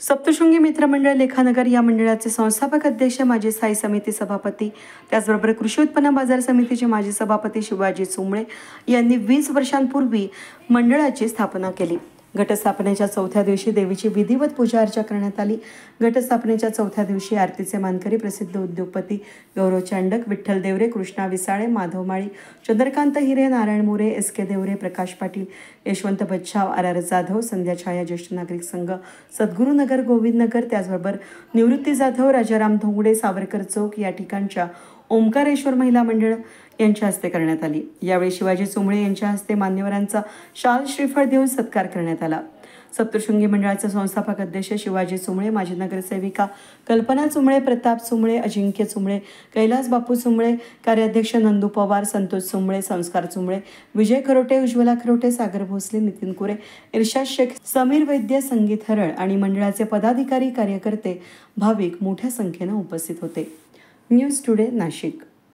सप्तशृंगी मित्रमंडळ लेखानगर या मंडळाचे संस्थापक अध्यक्ष, माजी स्थायी समिती सभापती, त्याचबरोबर कृषी उत्पन्न बाजार समितीचे माजी सभापती शिवाजी चुंबळे यांनी 20 वर्षांपूर्वी मंडळाची स्थापना केली. घटस्थापनेच्या चौथ्या दिवशी देवीची विधिवत पूजा अर्चा करण्यात आली. घटस्थापनेच्या चौथ्या दिवशी आरतीचे मानकरी प्रसिद्ध उद्योगपती गौरव चांडक, विठ्ठल देवरे, कृष्णा विसाळे, माधव माळी, चंद्रकांत हिरे, नारायण मोरे, SK देवरे, प्रकाश पाटील, यशवंत बच्छाव, RR जाधव, संध्या छाया ज्येष्ठ नागरिक संघ, सद्गुरुनगर, गोविंदनगर, त्याचबरोबर निवृत्ती जाधव, राजाराम धोंगडे, सावरकर चौक या ठिकाणच्या ओंकारेश्वर महिला मंडळ यांच्या हस्ते करण्यात आली. यावेळी शिवाजी चुंबळे यांच्या हस्ते मान्यवरांचा शाल श्रीफळ देऊन सत्कार करण्यात आला. सप्तशृंगी मंडळाचे संस्थापक अध्यक्ष शिवाजी चुंबळे, माजी नगरसेविका कल्पना चुंबळे, प्रताप चुंबळे, अजिंक्य चुंबळे, कैलास बापू चुंबळे, कार्याध्यक्ष नंदू पवार, संतोष चुंबळे, संस्कार चुंबळे, विजय खरोटे, उज्ज्वला खरोटे, सागर भोसले, नितीन कुरे, इर्शाद शेख, समीर वैद्य, संगीत हरळ आणि मंडळाचे पदाधिकारी, कार्यकर्ते, भाविक मोठ्या संख्येने उपस्थित होते. News today Nashik.